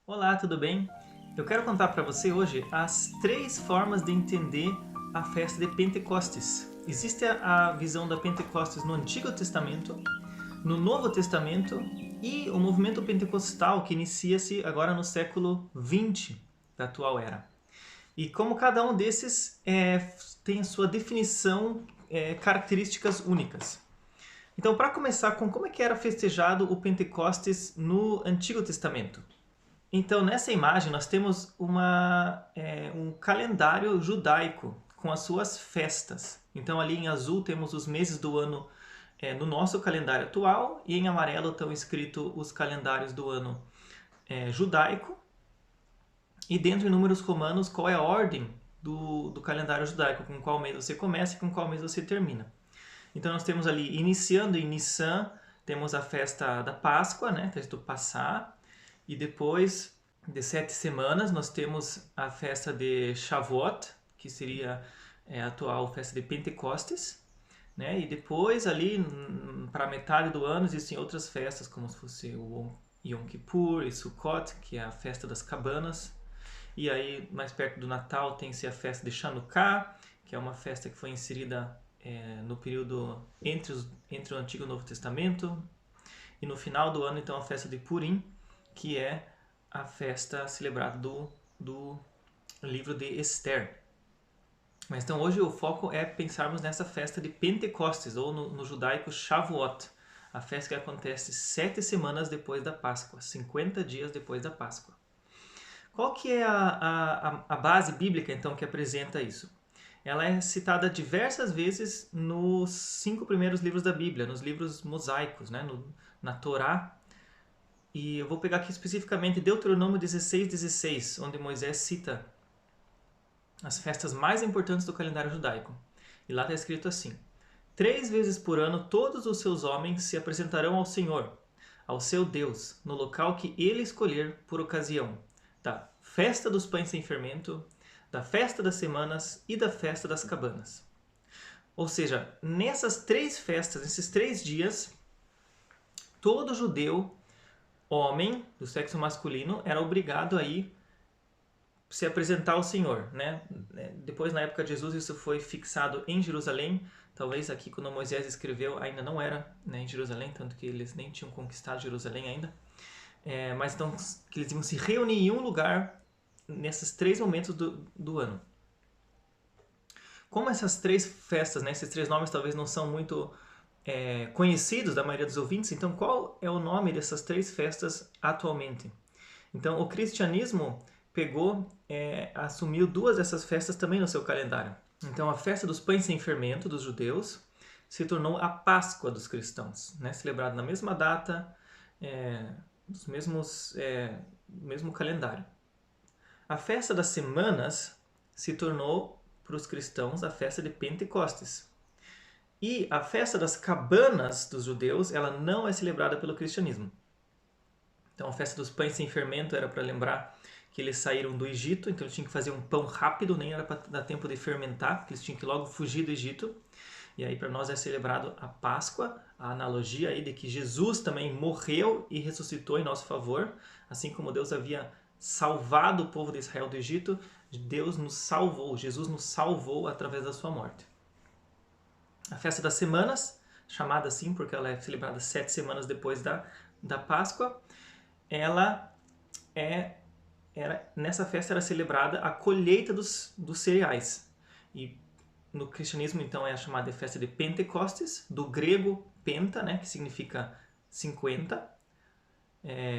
Olá, tudo bem? Eu quero contar para você hoje as 3 formas de entender a festa de Pentecostes. Existe a visão da Pentecostes no Antigo Testamento, no Novo Testamento e o movimento pentecostal que inicia-se agora no século XX da atual era. E como cada um desses tem sua definição, características únicas. Então, para começar com como é que era festejado o Pentecostes no Antigo Testamento. Então, nessa imagem, nós temos um calendário judaico com as suas festas. Então, ali em azul, temos os meses do ano no nosso calendário atual, e em amarelo estão escritos os calendários do ano judaico. E dentro, em números romanos, qual é a ordem do calendário judaico, com qual mês você começa e com qual mês você termina. Então, nós temos ali, iniciando em Nissan, temos a festa da Páscoa, né, que é do passar, e depois de 7 semanas nós temos a festa de Shavuot, que seria a atual festa de Pentecostes, né? E depois ali para metade do ano existem outras festas, como se fosse o Yom Kippur e Sukkot, que é a festa das cabanas. E aí mais perto do Natal tem-se a festa de Chanukah, que é uma festa que foi inserida no período entre o Antigo e o Novo Testamento. E no final do ano, então, a festa de Purim, que é a festa celebrada do livro de Esther. Mas então hoje o foco é pensarmos nessa festa de Pentecostes, ou no judaico Shavuot, a festa que acontece 7 semanas depois da Páscoa, 50 dias depois da Páscoa. Qual que é a base bíblica, então, que apresenta isso? Ela é citada diversas vezes nos 5 primeiros livros da Bíblia, nos livros mosaicos, né? Na Torá. E eu vou pegar aqui especificamente Deuteronômio 16:16, onde Moisés cita as festas mais importantes do calendário judaico. E lá está escrito assim: 3 vezes por ano todos os seus homens se apresentarão ao Senhor, ao seu Deus, no local que ele escolher por ocasião da festa dos pães sem fermento, da festa das semanas e da festa das cabanas. Ou seja, nessas 3 festas, nesses 3 dias, todo judeu, homem do sexo masculino, era obrigado a ir se apresentar ao Senhor, né? Depois, na época de Jesus, isso foi fixado em Jerusalém. Talvez aqui, quando Moisés escreveu, ainda não era, né, em Jerusalém, tanto que eles nem tinham conquistado Jerusalém ainda. Mas então, que eles iam se reunir em um lugar nesses 3 momentos do ano. Como essas 3 festas, né, esses 3 nomes talvez não são muito conhecidos da maioria dos ouvintes, então qual é o nome dessas 3 festas atualmente? Então, o cristianismo pegou, assumiu 2 dessas festas também no seu calendário. Então, a festa dos pães sem fermento dos judeus se tornou a Páscoa dos cristãos, né? Celebrada na mesma data, nos mesmo calendário. A festa das semanas se tornou para os cristãos a festa de Pentecostes. E a festa das cabanas dos judeus, ela não é celebrada pelo cristianismo. Então, a festa dos pães sem fermento era para lembrar que eles saíram do Egito, então eles tinham que fazer um pão rápido, nem era para dar tempo de fermentar, porque eles tinham que logo fugir do Egito. E aí para nós é celebrado a Páscoa, a analogia aí de que Jesus também morreu e ressuscitou em nosso favor, assim como Deus havia salvado o povo de Israel do Egito, Deus nos salvou, Jesus nos salvou através da sua morte. A festa das semanas, chamada assim porque ela é celebrada 7 semanas depois da Páscoa, nessa festa era celebrada a colheita dos cereais. E no cristianismo, então, é chamada de festa de Pentecostes, do grego penta, né, que significa 50.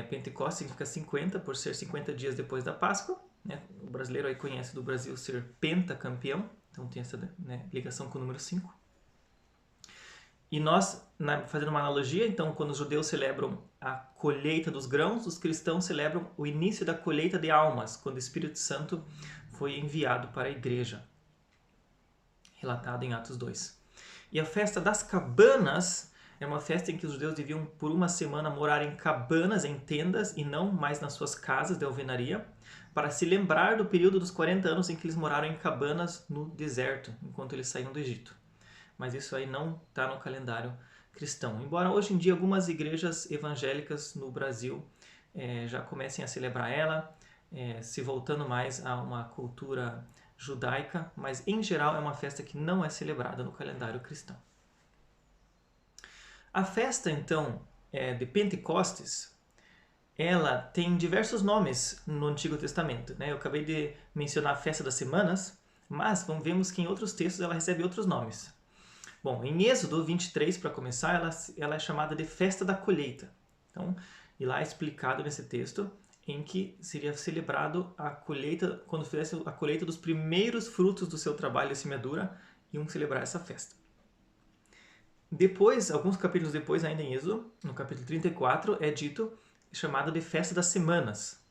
Pentecostes significa 50, por ser 50 dias depois da Páscoa. Né? O brasileiro aí conhece do Brasil ser pentacampeão, então tem essa, né, ligação com o número 5. E nós, fazendo uma analogia, então, quando os judeus celebram a colheita dos grãos, os cristãos celebram o início da colheita de almas, quando o Espírito Santo foi enviado para a igreja, relatado em Atos 2. E a festa das cabanas é uma festa em que os judeus deviam, por uma semana, morar em cabanas, em tendas, e não mais nas suas casas de alvenaria, para se lembrar do período dos 40 anos em que eles moraram em cabanas no deserto, enquanto eles saíam do Egito. Mas isso aí não está no calendário cristão. Embora hoje em dia algumas igrejas evangélicas no Brasil já comecem a celebrar ela, se voltando mais a uma cultura judaica, mas em geral é uma festa que não é celebrada no calendário cristão. A festa, então, de Pentecostes, ela tem diversos nomes no Antigo Testamento, né? Eu acabei de mencionar a Festa das Semanas, mas vemos que em outros textos ela recebe outros nomes. Bom, em Êxodo 23, para começar, ela é chamada de Festa da Colheita. Então, e lá é explicado nesse texto em que seria celebrado a colheita, quando fizesse a colheita dos primeiros frutos do seu trabalho de semeadura, iam celebrar essa festa. Depois, alguns capítulos depois, ainda em Êxodo, no capítulo 34, é dito chamada de Festa das Semanas,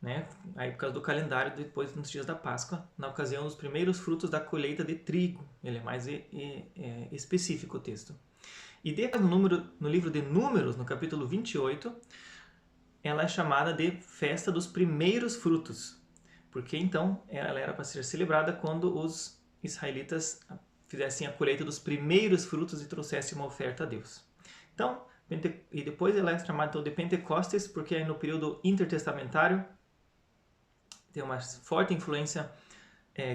né? Aí por causa do calendário, depois nos dias da Páscoa, na ocasião dos primeiros frutos da colheita de trigo. Ele é mais específico o texto. E depois no livro de Números, no capítulo 28, ela é chamada de Festa dos Primeiros Frutos, porque então ela era para ser celebrada quando os israelitas fizessem a colheita dos primeiros frutos e trouxessem uma oferta a Deus. Então, e depois ela é chamada então, de Pentecostes, porque é no período intertestamentário tem uma forte influência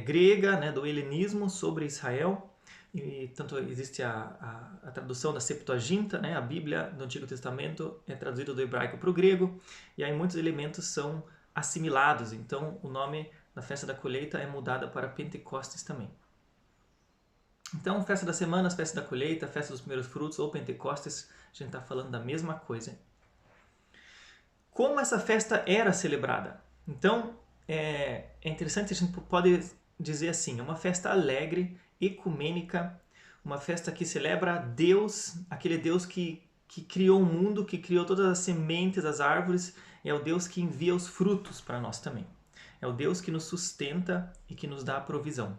grega, né, do helenismo sobre Israel. E tanto existe a tradução da Septuaginta, né, a Bíblia do Antigo Testamento é traduzida do hebraico para o grego, e aí muitos elementos são assimilados. Então o nome da festa da colheita é mudada para Pentecostes também. Então, festa das semanas, festa da colheita, festa dos primeiros frutos ou Pentecostes, a gente está falando da mesma coisa. Como essa festa era celebrada? Então, é interessante, a gente pode dizer assim, é uma festa alegre, ecumênica, uma festa que celebra Deus, aquele Deus que criou o mundo, que criou todas as sementes, as árvores, é o Deus que envia os frutos para nós também. É o Deus que nos sustenta e que nos dá a provisão.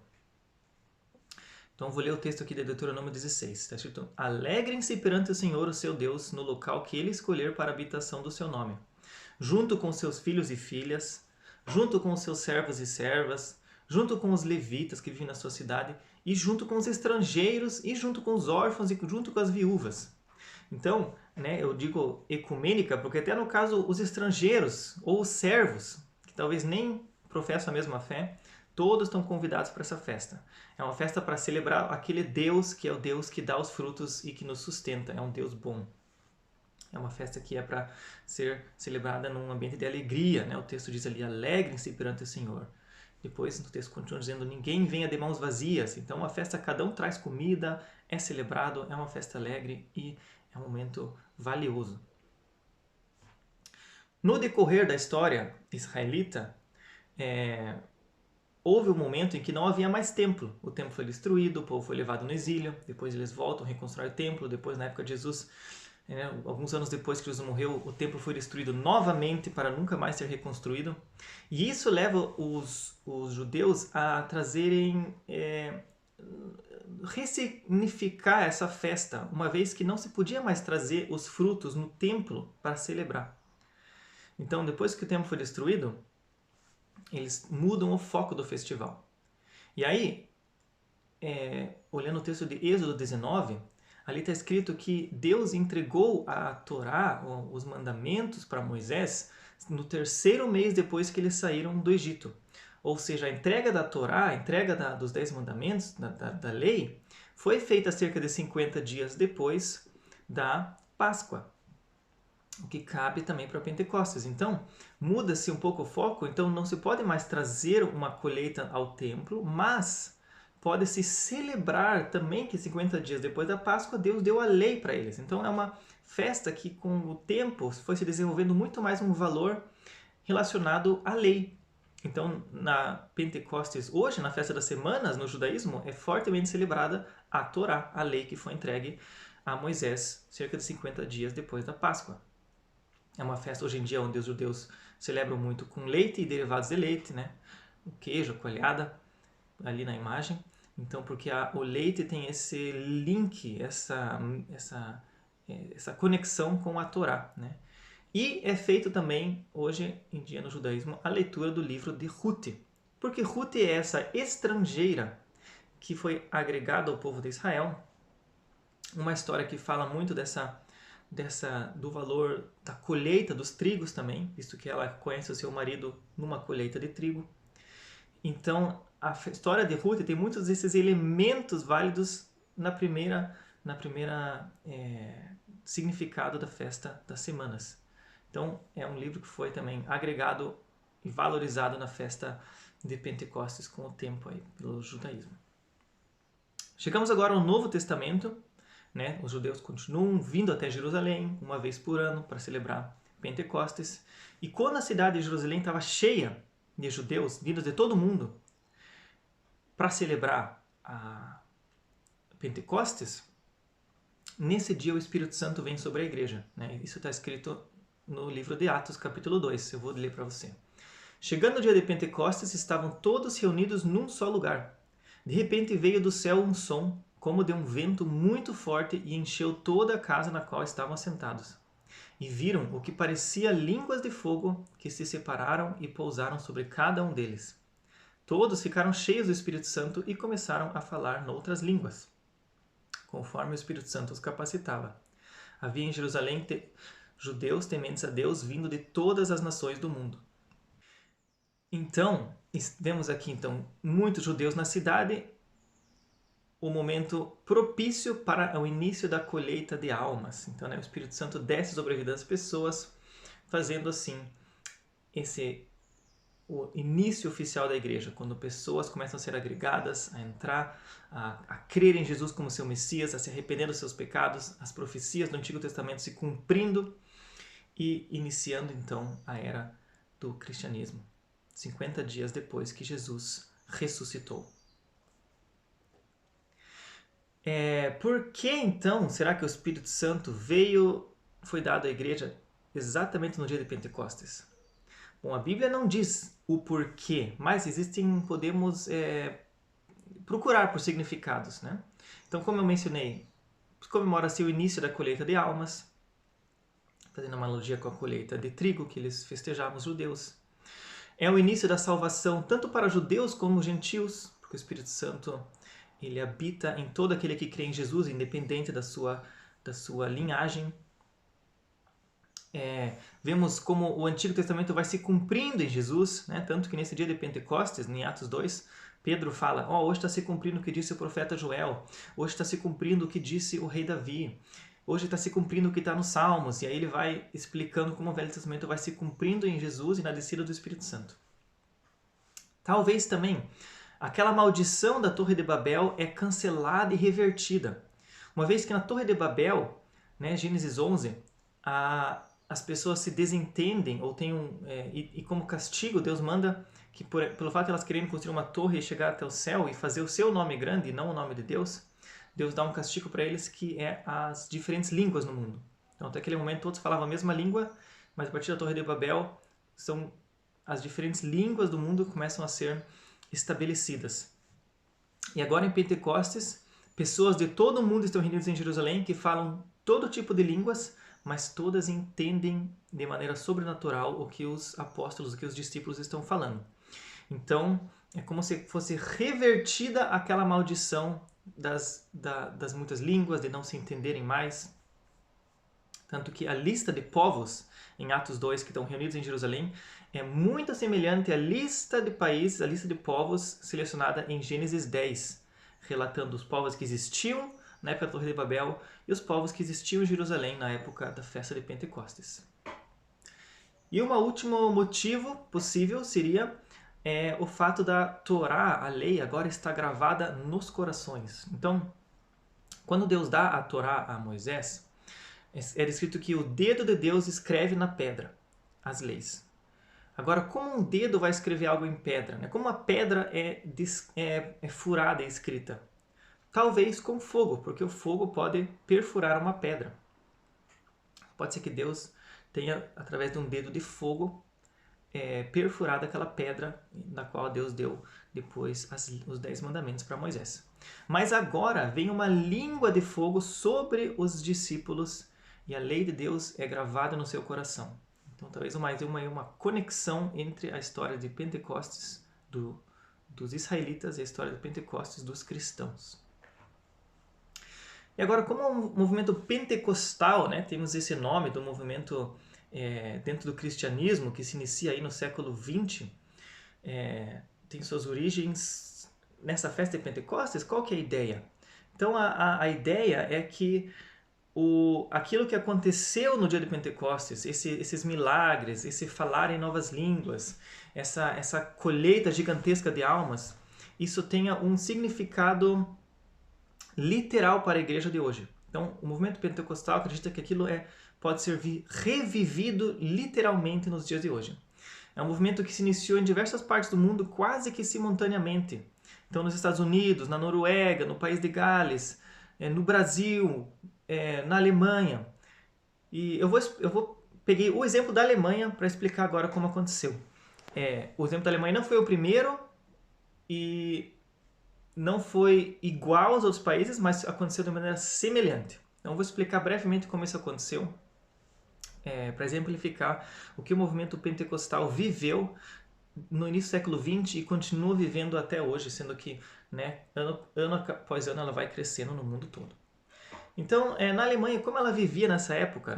Então vou ler o texto aqui de Deuteronômio 16. Está escrito: Alegrem-se perante o Senhor, o seu Deus, no local que ele escolher para a habitação do seu nome, junto com seus filhos e filhas, junto com os seus servos e servas, junto com os levitas que vivem na sua cidade, e junto com os estrangeiros, e junto com os órfãos, e junto com as viúvas. Então, né, eu digo ecumênica porque até no caso os estrangeiros ou os servos, que talvez nem professam a mesma fé, todos estão convidados para essa festa. É uma festa para celebrar aquele Deus que é o Deus que dá os frutos e que nos sustenta. É um Deus bom. É uma festa que é para ser celebrada num ambiente de alegria, né? O texto diz ali, alegrem-se perante o Senhor. Depois o texto continua dizendo, ninguém venha de mãos vazias. Então a festa, cada um traz comida, é celebrado, é uma festa alegre e é um momento valioso. No decorrer da história israelita, houve um momento em que não havia mais templo. O templo foi destruído, o povo foi levado no exílio, depois eles voltam a reconstruir o templo, depois na época de Jesus, alguns anos depois que Jesus morreu, o templo foi destruído novamente para nunca mais ser reconstruído. E isso leva os judeus a trazerem, ressignificar essa festa, uma vez que não se podia mais trazer os frutos no templo para celebrar. Então, depois que o templo foi destruído, eles mudam o foco do festival. E aí, olhando o texto de Êxodo 19, ali está escrito que Deus entregou a Torá, os mandamentos para Moisés, no 3º mês depois que eles saíram do Egito. Ou seja, a entrega da Torá, a entrega dos 10 mandamentos, da lei, foi feita cerca de 50 dias depois da Páscoa, o que cabe também para Pentecostes. Então, muda-se um pouco o foco, então não se pode mais trazer uma colheita ao templo, mas pode-se celebrar também que 50 dias depois da Páscoa, Deus deu a lei para eles. Então, é uma festa que com o tempo foi se desenvolvendo muito mais um valor relacionado à lei. Então, na Pentecostes, hoje, na Festa das Semanas, no judaísmo, é fortemente celebrada a Torá, a lei que foi entregue a Moisés cerca de 50 dias depois da Páscoa. É uma festa hoje em dia onde os judeus celebram muito com leite e derivados de leite, né? O queijo, a coalhada, ali na imagem. Então, porque o leite tem esse link, essa conexão com a Torá, né? E é feito também, hoje em dia no judaísmo, a leitura do livro de Ruth. Porque Ruth é essa estrangeira que foi agregada ao povo de Israel. Uma história que fala muito dessa do valor da colheita dos trigos também, visto que ela conhece o seu marido numa colheita de trigo. Então, a história de Ruth tem muitos desses elementos válidos na primeira significado da festa das semanas. Então, é um livro que foi também agregado e valorizado na festa de Pentecostes com o tempo aí, pelo judaísmo. Chegamos agora ao Novo Testamento, né? Os judeus continuam vindo até Jerusalém uma vez por ano para celebrar Pentecostes. E quando a cidade de Jerusalém estava cheia de judeus vindos de todo mundo para celebrar a Pentecostes, nesse dia o Espírito Santo vem sobre a igreja, né? Isso está escrito no livro de Atos, capítulo 2. Eu vou ler para você. Chegando o dia de Pentecostes, estavam todos reunidos num só lugar. De repente veio do céu um som, como de um vento muito forte, e encheu toda a casa na qual estavam assentados. E viram o que parecia línguas de fogo que se separaram e pousaram sobre cada um deles. Todos ficaram cheios do Espírito Santo e começaram a falar noutras línguas, conforme o Espírito Santo os capacitava. Havia em Jerusalém judeus tementes a Deus vindo de todas as nações do mundo. Então, vemos aqui muitos judeus na cidade, o momento propício para o início da colheita de almas. Então, o Espírito Santo desce sobre a vida das pessoas, fazendo assim o início oficial da igreja, quando pessoas começam a ser agregadas, a entrar, a crer em Jesus como seu Messias, a se arrepender dos seus pecados, as profecias do Antigo Testamento se cumprindo e iniciando então a era do cristianismo, 50 dias depois que Jesus ressuscitou. Por que então será que o Espírito Santo foi dado à igreja exatamente no dia de Pentecostes? Bom, a Bíblia não diz o porquê, mas podemos procurar por significados, né? Então, como eu mencionei, comemora-se o início da colheita de almas, fazendo uma analogia com a colheita de trigo que eles festejavam, os judeus. É o início da salvação tanto para judeus como gentios, porque o Espírito Santo ele habita em todo aquele que crê em Jesus, independente da sua linhagem. Vemos como o Antigo Testamento vai se cumprindo em Jesus, né? Tanto que nesse dia de Pentecostes, em Atos 2, Pedro fala, hoje está se cumprindo o que disse o profeta Joel, hoje está se cumprindo o que disse o rei Davi, hoje está se cumprindo o que está nos Salmos, e aí ele vai explicando como o Velho Testamento vai se cumprindo em Jesus e na descida do Espírito Santo. Talvez também aquela maldição da Torre de Babel é cancelada e revertida, uma vez que na Torre de Babel, né, Gênesis 11, as pessoas se desentendem ou e como castigo Deus manda que pelo fato de elas quererem construir uma torre e chegar até o céu e fazer o seu nome grande e não o nome de Deus, Deus dá um castigo para eles que é as diferentes línguas no mundo. Então até aquele momento todos falavam a mesma língua, mas a partir da Torre de Babel as diferentes línguas do mundo começam a ser estabelecidas. E agora em Pentecostes, pessoas de todo o mundo estão reunidas em Jerusalém que falam todo tipo de línguas, mas todas entendem de maneira sobrenatural o que os apóstolos, o que os discípulos estão falando. Então, é como se fosse revertida aquela maldição das muitas línguas, de não se entenderem mais. Tanto que a lista de povos, em Atos 2, que estão reunidos em Jerusalém, é muito semelhante à lista de países, à lista de povos selecionada em Gênesis 10, relatando os povos que existiam na época da Torre de Babel e os povos que existiam em Jerusalém na época da festa de Pentecostes. E um último motivo possível seria o fato da Torá, a lei, agora está gravada nos corações. Então, quando Deus dá a Torá a Moisés, é descrito que o dedo de Deus escreve na pedra as leis. Agora, como um dedo vai escrever algo em pedra? Né? Como uma pedra é furada e escrita? Talvez com fogo, porque o fogo pode perfurar uma pedra. Pode ser que Deus tenha, através de um dedo de fogo, perfurado aquela pedra na qual Deus deu depois os 10 mandamentos para Moisés. Mas agora vem uma língua de fogo sobre os discípulos e a lei de Deus é gravada no seu coração. Então talvez uma conexão entre a história de Pentecostes dos israelitas e a história de Pentecostes dos cristãos. E agora, como o movimento pentecostal, né, temos esse nome do movimento dentro do cristianismo, que se inicia aí no século XX, tem suas origens nessa festa de Pentecostes, qual que é a ideia? Então, a ideia é que aquilo que aconteceu no dia de Pentecostes, esses milagres, esse falar em novas línguas, essa colheita gigantesca de almas, isso tenha um significado literal para a igreja de hoje. Então, o movimento pentecostal acredita que aquilo pode ser revivido literalmente nos dias de hoje. É um movimento que se iniciou em diversas partes do mundo quase que simultaneamente. Então, nos Estados Unidos, na Noruega, no país de Gales, no Brasil, na Alemanha. E peguei o exemplo da Alemanha para explicar agora como aconteceu. O exemplo da Alemanha não foi o primeiro e não foi igual aos outros países, mas aconteceu de maneira semelhante. Então, eu vou explicar brevemente como isso aconteceu, para exemplificar o que o movimento pentecostal viveu no início do século XX e continua vivendo até hoje, sendo que ano após ano ela vai crescendo no mundo todo. Então, na Alemanha, como ela vivia nessa época,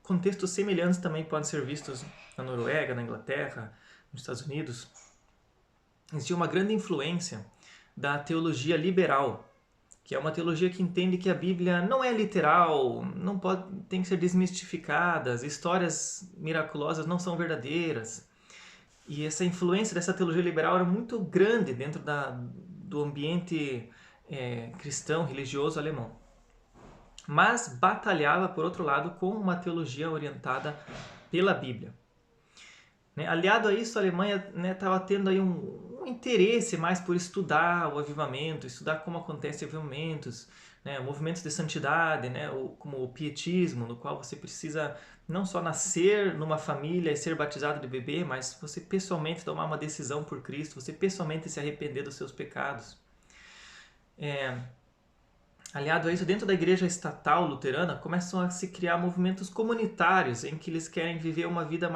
contextos semelhantes também podem ser vistos na Noruega, na Inglaterra, nos Estados Unidos. Existia uma grande influência da teologia liberal, que é uma teologia que entende que a Bíblia não é literal, tem que ser desmistificada, as histórias miraculosas não são verdadeiras. E essa influência dessa teologia liberal era muito grande dentro do ambiente cristão, religioso alemão. Mas batalhava, por outro lado, com uma teologia orientada pela Bíblia. Aliado a isso, a Alemanha estava tendo aí um interesse mais por estudar o avivamento, estudar como acontecem avivamentos, movimentos de santidade, como o pietismo, no qual você precisa não só nascer numa família e ser batizado de bebê, mas você pessoalmente tomar uma decisão por Cristo, você pessoalmente se arrepender dos seus pecados. Aliado a isso, dentro da igreja estatal luterana, começam a se criar movimentos comunitários em que eles querem viver uma vida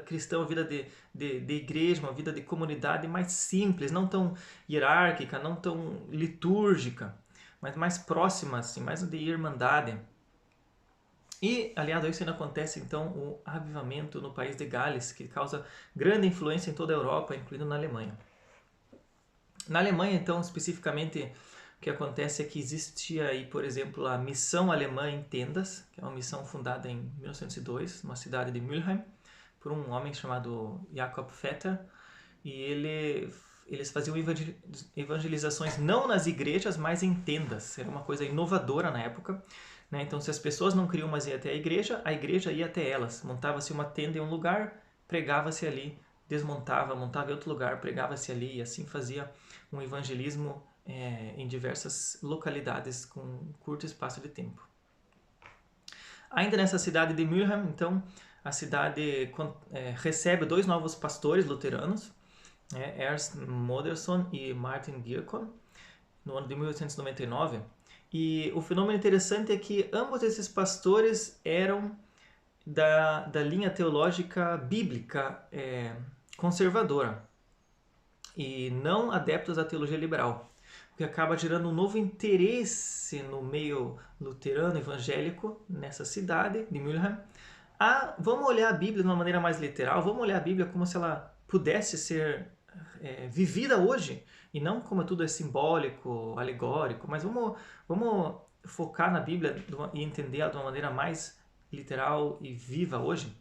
cristã, uma vida de igreja, uma vida de comunidade mais simples, não tão hierárquica, não tão litúrgica, mas mais próxima, assim, mais de irmandade. E, aliado a isso, ainda acontece, então, o avivamento no país de Gales, que causa grande influência em toda a Europa, incluindo na Alemanha. Na Alemanha, então, especificamente, o que acontece é que existia aí, por exemplo, a missão alemã em tendas, que é uma missão fundada em 1902, numa cidade de Mülheim, por um homem chamado Jakob Vetter, e eles faziam evangelizações não nas igrejas, mas em tendas. Era uma coisa inovadora na época. Então, se as pessoas não queriam mais ir até a igreja ia até elas. Montava-se uma tenda em um lugar, pregava-se ali, desmontava, montava em outro lugar, pregava-se ali, e assim fazia um evangelismo em diversas localidades com um curto espaço de tempo. Ainda nessa cidade de Mülheim, então, a cidade recebe 2 novos pastores luteranos, Ernst Modersohn e Martin Gierkon, no ano de 1899. E o fenômeno interessante é que ambos esses pastores eram da linha teológica bíblica conservadora e não adeptos à teologia liberal, o que acaba gerando um novo interesse no meio luterano evangélico nessa cidade de Mülheim. Vamos olhar a Bíblia de uma maneira mais literal, vamos olhar a Bíblia como se ela pudesse ser vivida hoje, e não como tudo é simbólico, alegórico, mas vamos focar na Bíblia e entender-la de uma maneira mais literal e viva hoje.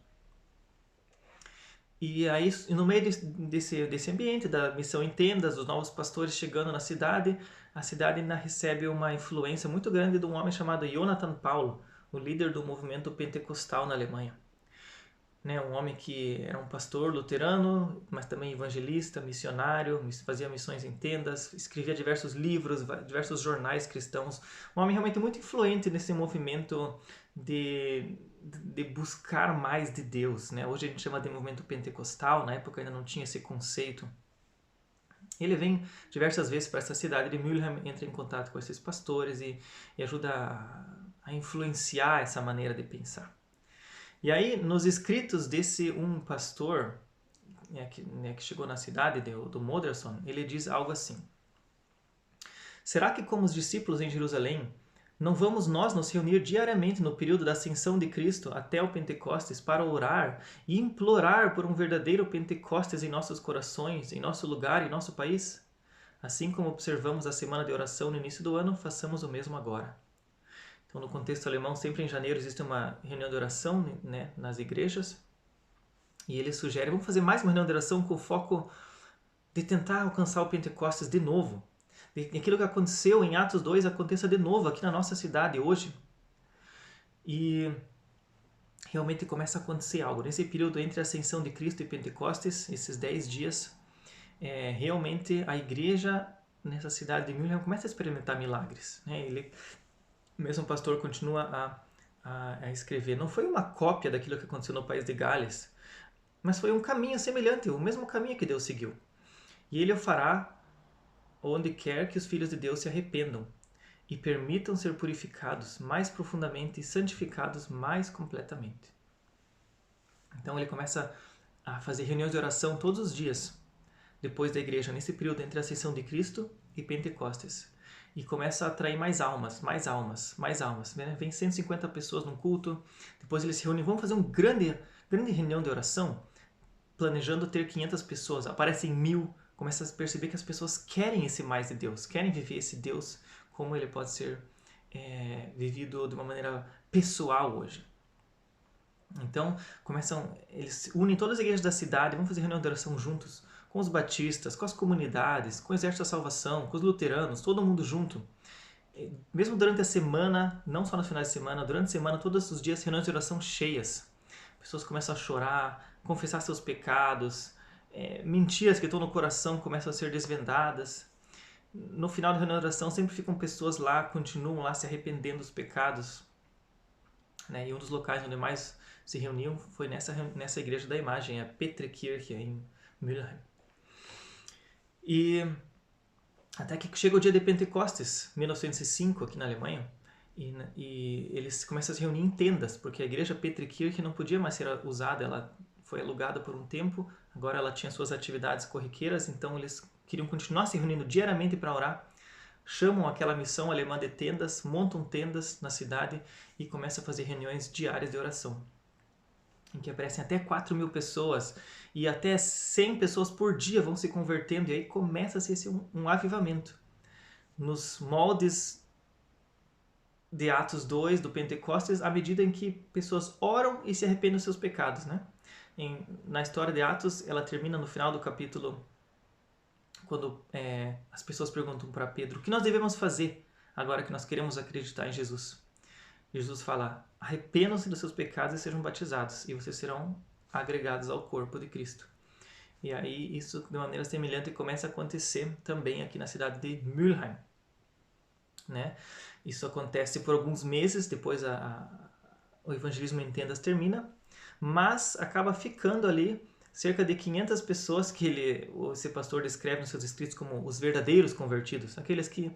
E aí, no meio desse ambiente, da missão em tendas, dos novos pastores chegando na cidade, a cidade ainda recebe uma influência muito grande de um homem chamado Jonathan Paulo, o líder do movimento pentecostal na Alemanha. Um homem que era um pastor luterano, mas também evangelista, missionário, fazia missões em tendas, escrevia diversos livros, diversos jornais cristãos. Um homem realmente muito influente nesse movimento de buscar mais de Deus. Hoje a gente chama de movimento pentecostal, na época ainda não tinha esse conceito. Ele vem diversas vezes para essa cidade de Mülheim, entra em contato com esses pastores e ajuda a influenciar essa maneira de pensar. E aí, nos escritos desse um pastor que chegou na cidade, do Modersohn, ele diz algo assim: Será que, como os discípulos em Jerusalém, não vamos nós nos reunir diariamente no período da ascensão de Cristo até o Pentecostes para orar e implorar por um verdadeiro Pentecostes em nossos corações, em nosso lugar, em nosso país? Assim como observamos a semana de oração no início do ano, façamos o mesmo agora. Então, no contexto alemão, sempre em janeiro existe uma reunião de oração, né, nas igrejas. E ele sugere, vamos fazer mais uma reunião de oração com o foco de tentar alcançar o Pentecostes de novo. De aquilo que aconteceu em Atos 2 aconteça de novo aqui na nossa cidade hoje. E realmente começa a acontecer algo. Nesse período entre a ascensão de Cristo e Pentecostes, esses 10 dias, realmente a igreja nessa cidade de Mülheim começa a experimentar milagres. Ele, mesmo pastor, continua a escrever. Não foi uma cópia daquilo que aconteceu no país de Gales, mas foi um caminho semelhante, o mesmo caminho que Deus seguiu. E ele o fará onde quer que os filhos de Deus se arrependam e permitam ser purificados mais profundamente e santificados mais completamente. Então ele começa a fazer reuniões de oração todos os dias, depois da igreja, nesse período entre a ascensão de Cristo e Pentecostes. E começa a atrair mais almas, mais almas, mais almas. Né? Vem 150 pessoas num culto, depois eles se reúnem, vamos fazer uma grande reunião de oração, planejando ter 500 pessoas, aparecem 1000, começa a perceber que as pessoas querem esse mais de Deus, querem viver esse Deus como ele pode ser vivido de uma maneira pessoal hoje. Então, eles unem todas as igrejas da cidade, vão fazer reunião de oração juntos, com os batistas, com as comunidades, com o Exército da Salvação, com os luteranos, todo mundo junto. Mesmo durante a semana, não só no final de semana, durante a semana, todos os dias, reuniões de oração cheias. Pessoas começam a chorar, confessar seus pecados, mentiras que estão no coração começam a ser desvendadas. No final da reunião de oração sempre ficam pessoas lá, continuam lá se arrependendo dos pecados. Né? E um dos locais onde mais se reuniam foi nessa igreja da imagem, a Petrikirche, em Mülheim. E até que chega o dia de Pentecostes, 1905, aqui na Alemanha, e eles começam a se reunir em tendas, porque a igreja Petrikirche não podia mais ser usada, ela foi alugada por um tempo, agora ela tinha suas atividades corriqueiras, então eles queriam continuar se reunindo diariamente para orar, chamam aquela missão alemã de tendas, montam tendas na cidade e começam a fazer reuniões diárias de oração, em que aparecem até 4.000 pessoas e até 100 pessoas por dia vão se convertendo, e aí começa-se um avivamento. Nos moldes de Atos 2, do Pentecostes, à medida em que pessoas oram e se arrependem dos seus pecados. Né? Na história de Atos, ela termina no final do capítulo, quando as pessoas perguntam para Pedro, o que nós devemos fazer agora que nós queremos acreditar em Jesus? Jesus fala, arrependam-se dos seus pecados e sejam batizados, e vocês serão agregados ao corpo de Cristo. E aí isso de maneira semelhante começa a acontecer também aqui na cidade de Mülheim. Né? Isso acontece por alguns meses, depois o evangelismo em tendas termina, mas acaba ficando ali cerca de 500 pessoas que esse pastor descreve nos seus escritos como os verdadeiros convertidos, aqueles que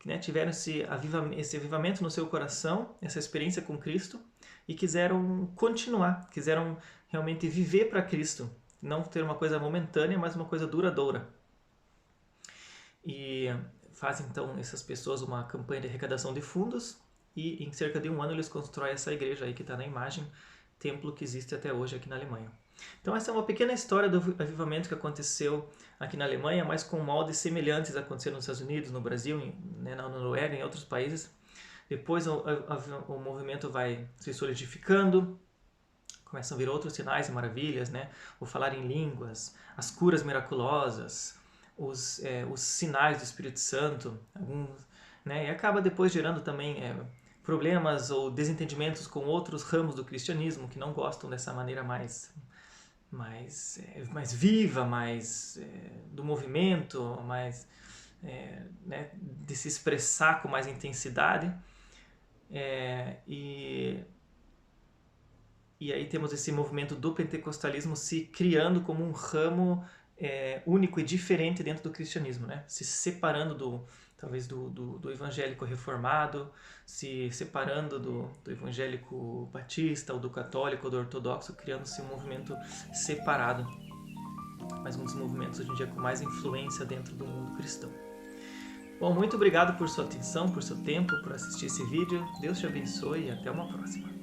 né, tiveram esse avivamento no seu coração, essa experiência com Cristo, e quiseram continuar, quiseram realmente viver para Cristo, não ter uma coisa momentânea, mas uma coisa duradoura. E fazem então essas pessoas uma campanha de arrecadação de fundos, e em cerca de um ano eles constroem essa igreja aí que está na imagem, templo que existe até hoje aqui na Alemanha. Então essa é uma pequena história do avivamento que aconteceu aqui na Alemanha, mas com moldes semelhantes aconteceram nos Estados Unidos, no Brasil, né, na Noruega, em outros países. Depois o movimento vai se solidificando, começam a vir outros sinais e maravilhas, né? O falar em línguas, as curas miraculosas, os sinais do Espírito Santo, né? E acaba depois gerando também problemas ou desentendimentos com outros ramos do cristianismo que não gostam dessa maneira mais viva, do movimento, né, de se expressar com mais intensidade. E aí temos esse movimento do pentecostalismo se criando como um ramo único e diferente dentro do cristianismo, né? Se separando talvez do evangélico reformado, se separando do evangélico batista, ou do católico, ou do ortodoxo, criando-se um movimento separado, mas um dos movimentos hoje em dia com mais influência dentro do mundo cristão. Bom, muito obrigado por sua atenção, por seu tempo, por assistir esse vídeo. Deus te abençoe e até uma próxima.